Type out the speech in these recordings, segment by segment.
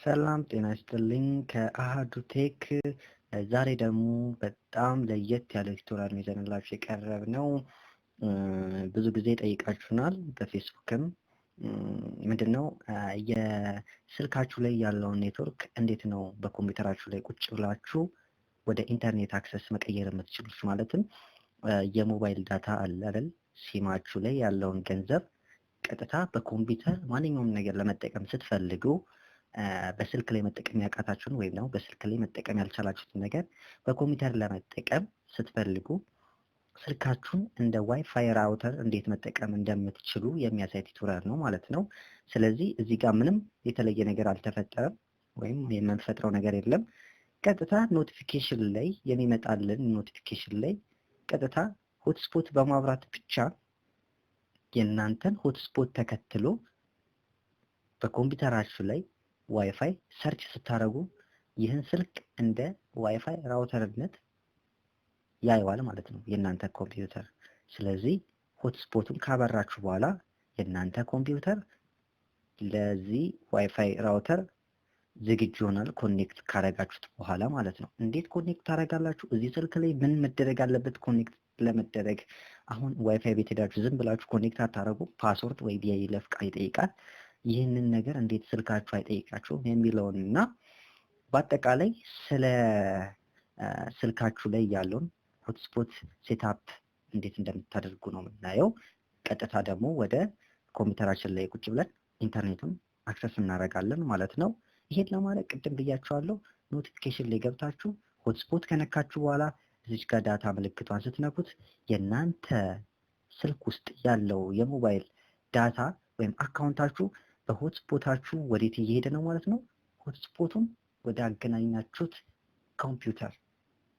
ሰላም ጤና ይስጥልኝ ከአሃዱ ቴክ ዛሬ ደግሞ በጣም ለየት ያለ ቱቶሪያል ይዘንላችሁ የቀረብነው ብዙ ጊዜ ጠይቃችሁናል በፌስቡክም ምንድነው የስልካችሁ ላይ ያለው ኔትወርክ እንዴት ነው በኮምፒውተራችሁ ላይ ቁጭ ብላችሁ ወደ ኢንተርኔት አክሰስ መቀየር የምትችሉት ማለትም የሞባይል ዳታ አለ አይደል ሲማችሁ ላይ ያለውን ገንዘብ ቀጥታ በኮምፒውተር ማንኛውም ነገር ለመጠቀም ስትፈልጉ በስልክ ላይ መጠቀም ያቃታችሁን ወይም ነው በስልክ ላይ መጠቀም ያልቻላችሁትን ነገር በኮምፒውተር ለመጠቀም ስትፈልጉ ስልካችሁን እንደ ዋይፋይ ራውተር እንዴት መጠቀም እንደምትችሉ የሚያሳይ ቱቶሪያል ነው ማለት ነው። ስለዚህ እዚህ ጋር ምንም የተለየ ነገር አልተፈጠረም ወይም የምንፈጥረው ነገር የለም። ቀጥታ ኖቲፊኬሽን ላይ የሚመጣልን ኖቲፊኬሽን ላይ ቀጥታ ሆትስፖት በማብራት ብቻ የእናንተን ሆትስፖት ተከትሎ በኮምፒውተራችሁ ላይ ዋይፋይ ሰርች ስታረጉ ይህን ስልክ እንደ ዋይፋይ ራውተርነት ያየዋል ማለት ነው የእናንተ ኮምፒውተር። ስለዚህ ሆትስፖቱን ካበራችሁ በኋላ የእናንተ ኮምፒውተር ለዚህ ዋይፋይ ራውተር ዝግጁ ይሆናል ኮኔክት ካረጋችሁት በኋላ ማለት ነው። እንዴት ኮኔክት ታረጋላችሁ? እዚህ ስልክ ላይ ምን መደረግ አለበት ኮኔክት ለመደረግ? አሁን ዋይፋይ ቤት ሄዳችሁ ዝም ብላችሁ ኮኔክት አታረጉ። ፓስወርድ ወይ የይለፍ ቃል ይጠይቃል። ይህንን ነገር እንዴት ስልካችሁ አይጠይቃችሁም የሚለውንና በአጠቃላይ ስለ ስልካችሁ ላይ ያለውን ሆትስፖት ሴትአፕ እንዴት እንደምታደርጉ ነው የምናየው። ቀጥታ ደግሞ ወደ ኮምፒውተራችን ላይ ቁጭ ብለን ኢንተርኔቱን አክሰስ እናደርጋለን ማለት ነው። ይሄን ለማድረግ ቅድም ብያችኋለሁ፣ ኖቲፊኬሽን ላይ ገብታችሁ ሆትስፖት ከነካችሁ በኋላ እዚህ ጋር ዳታ ምልክቷን ስትነኩት የእናንተ ስልክ ውስጥ ያለው የሞባይል ዳታ ወይም አካውንታችሁ በሆትስፖታችሁ ወዴት እየሄደ ነው ማለት ነው። ሆትስፖቱን ወደ አገናኛችሁት ኮምፒውተር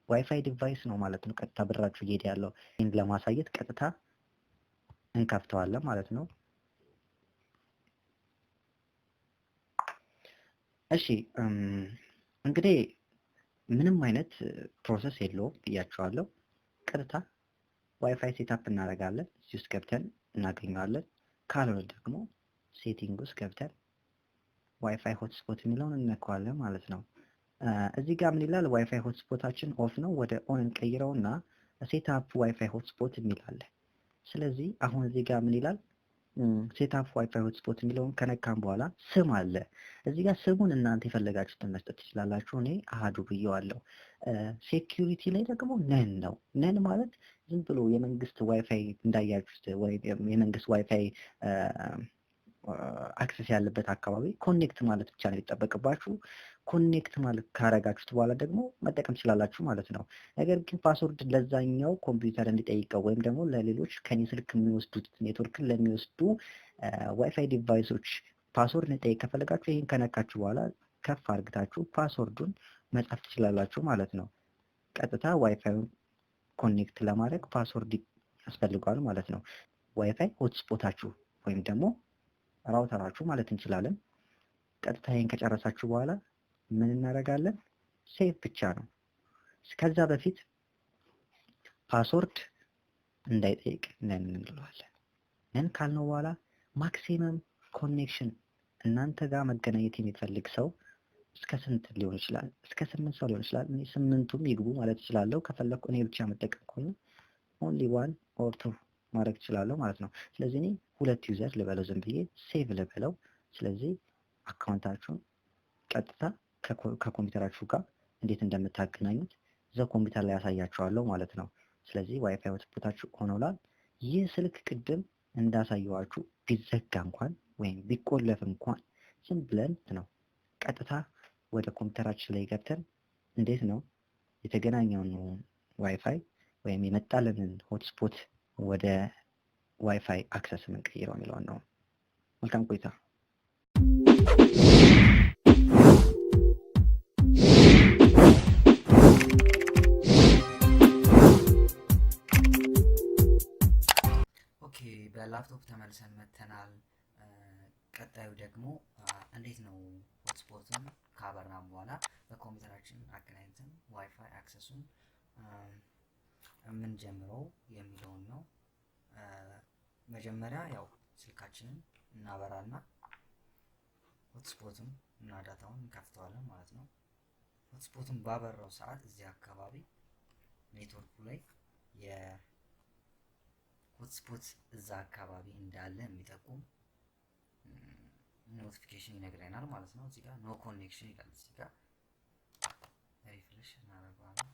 ዋይፋይ ዲቫይስ ነው ማለት ነው ቀጥታ ብራችሁ እየሄደ ያለው። ይህን ለማሳየት ቀጥታ እንከፍተዋለን ማለት ነው። እሺ እንግዲህ ምንም አይነት ፕሮሰስ የለውም ብያችኋለሁ። ቀጥታ ዋይፋይ ሴትአፕ እናደርጋለን። እዚህ ውስጥ ገብተን እናገኘዋለን። ካልሆነ ደግሞ ሴቲንግ ውስጥ ገብተን ዋይፋይ ሆትስፖት የሚለውን እንነካዋለን ማለት ነው። እዚህ ጋር ምን ይላል? ዋይፋይ ሆትስፖታችን ኦፍ ነው፣ ወደ ኦን እንቀይረውና ሴትአፕ ዋይፋይ ሆትስፖት የሚል አለ። ስለዚህ አሁን እዚህ ጋር ምን ይላል? ሴትአፕ ዋይፋይ ሆትስፖት የሚለውን ከነካም በኋላ ስም አለ። እዚህ ጋር ስሙን እናንተ የፈለጋችሁትን መስጠት ትችላላችሁ። እኔ አሃዱ ብዬዋለሁ። ሴኩሪቲ ላይ ደግሞ ነን ነው። ነን ማለት ዝም ብሎ የመንግስት ዋይፋይ እንዳያችሁት ወይ የመንግስት ዋይፋይ አክሰስ ያለበት አካባቢ ኮኔክት ማለት ብቻ ነው የሚጠበቅባችሁ። ኮኔክት ማለት ካረጋችሁት በኋላ ደግሞ መጠቀም ትችላላችሁ ማለት ነው። ነገር ግን ፓስወርድ ለዛኛው ኮምፒውተር እንዲጠይቀው ወይም ደግሞ ለሌሎች ከኔ ስልክ የሚወስዱት ኔትወርክን ለሚወስዱ ዋይፋይ ዲቫይሶች ፓስወርድ እንዲጠይቅ ከፈለጋችሁ ይሄን ከነካችሁ በኋላ ከፍ አድርጋችሁ ፓስወርዱን መጻፍ ትችላላችሁ ማለት ነው። ቀጥታ ዋይፋዩን ኮኔክት ለማድረግ ፓስወርድ ያስፈልጋል ማለት ነው። ዋይፋይ ሆትስፖታችሁ ወይም ደግሞ ራውተራችሁ ማለት እንችላለን። ቀጥታ ይሄን ከጨረሳችሁ በኋላ ምን እናደርጋለን? ሴቭ ብቻ ነው። ከዛ በፊት ፓስወርድ እንዳይጠይቅ ነን እንለዋለን። ነን ካልነው በኋላ ማክሲመም ኮኔክሽን እናንተ ጋር መገናኘት የሚፈልግ ሰው እስከ ስንት ሊሆን ይችላል? እስከ 8 ሰው ሊሆን ይችላል። እኔ 8ቱም ይግቡ ማለት እችላለሁ። ከፈለኩ እኔ ብቻ መጠቀም ከሆነ ኦንሊ 1 or 2 ማድረግ እችላለሁ ማለት ነው። ስለዚህ እኔ 2 ዩዘር ልበለው ዝም ብዬ ሴቭ ልበለው። ስለዚህ አካውንታችሁን ቀጥታ ከኮምፒውተራችሁ ጋር እንዴት እንደምታገናኙት እዛው ኮምፒውተር ላይ ያሳያችኋለሁ ማለት ነው። ስለዚህ ዋይፋይ ሆትስፖታችሁ ሆኖላል። ይህ ስልክ ቅድም እንዳሳየዋችሁ ቢዘጋ እንኳን ወይም ቢቆለፍ እንኳን ዝም ብለን ነው ቀጥታ ወደ ኮምፒውተራችን ላይ ገብተን እንዴት ነው የተገናኘውን ዋይፋይ ወይም የመጣልንን ሆትስፖት ወደ ዋይፋይ አክሰስ የምንቀይረው የሚለውን ነው። መልካም ቆይታ። ኦኬ በላፕቶፕ ተመልሰን መተናል። ቀጣዩ ደግሞ እንዴት ነው ሆትስፖትን ካበራን በኋላ በኮምፒውተራችን አገናኝተን ዋይፋይ አክሰሱን የምንጀምረው የሚለውን ነው። መጀመሪያ ያው ስልካችንን እናበራና ሆትስፖቱን እና ዳታውን እንከፍተዋለን ማለት ነው። ሆትስፖቱን ባበራው ሰዓት እዚህ አካባቢ ኔትወርኩ ላይ የሆትስፖት እዛ አካባቢ እንዳለ የሚጠቁም ኖቲፊኬሽን ይነግረናል ማለት ነው። እዚህ ጋር ኖ ኮኔክሽን ይላል። እዚህ ጋር ሪፍሬሽ እናደርገዋለን።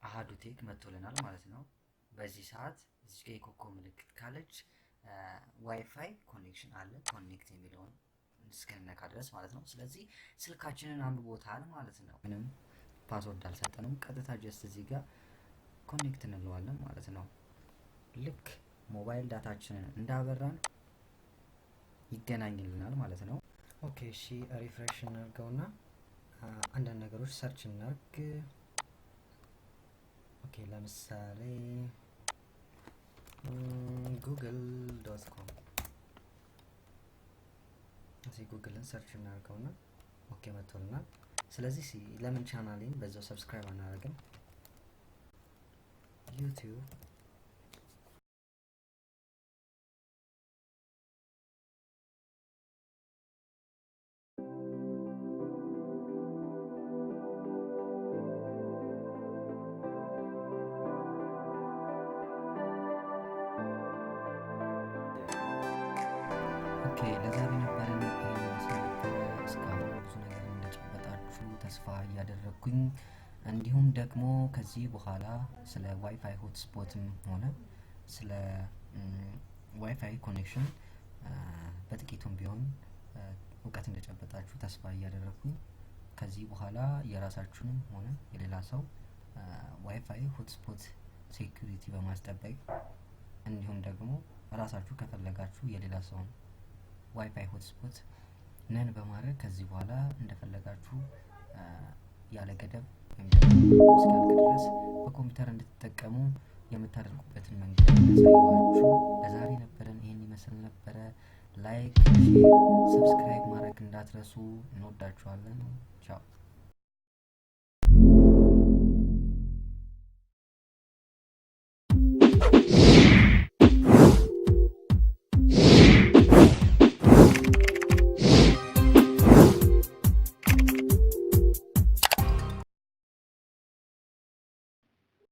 አሃዱ ቴክ መጥቶልናል ማለት ነው። በዚህ ሰዓት እዚህ ጋር የኮከብ ምልክት ካለች ዋይፋይ ኮኔክሽን አለ ኮኔክት የሚለውን እስከነካ ድረስ ማለት ነው። ስለዚህ ስልካችንን አንብቦታል ማለት ነው። ምንም ፓስወርድ አልሰጠንም። ቀጥታ ጀስት እዚህ ጋር ኮኔክት እንለዋለን ማለት ነው። ልክ ሞባይል ዳታችንን እንዳበራን ይገናኝልናል ማለት ነው። ኦኬ እሺ ሪፍሬሽ እናድርገውና አንዳንድ ነገሮች ሰርች እናድርግ። ኦኬ ለምሳሌ google.com እዚህ ጉግልን ሰርች እናድርገውና ኦኬ መጥቶልናል። ስለዚህ ለምን ቻናሌን በዛው ሰብስክራይብ አናደርግም? ዩቲዩብ ኦኬ ለዛሬ ነበረን እስካሁን ብዙ ነገር እንደጨበጣችሁ ተስፋ እያደረግኩኝ እንዲሁም ደግሞ ከዚህ በኋላ ስለ ዋይፋይ ሆትስፖትም ሆነ ስለ ዋይፋይ ኮኔክሽን በጥቂቱም ቢሆን እውቀት እንደጨበጣችሁ ተስፋ እያደረግኩኝ ከዚህ በኋላ የራሳችሁንም ሆነ የሌላ ሰው ዋይፋይ ሆትስፖት ሴኩሪቲ በማስጠበቅ እንዲሁም ደግሞ ራሳችሁ ከፈለጋችሁ የሌላ ሰውን ዋይፋይ ሆትስፖት ነን በማድረግ ከዚህ በኋላ እንደፈለጋችሁ ያለ ገደብ ወይም ደግሞ እስኪያልቅ ድረስ በኮምፒውተር እንድትጠቀሙ የምታደርጉበትን መንገድ ያሳየኋችሁ። ለዛሬ ነበረን ይሄን ይመስል ነበረ። ላይክ፣ ሼር፣ ሰብስክራይብ ማድረግ እንዳትረሱ። እንወዳችኋለን። ቻው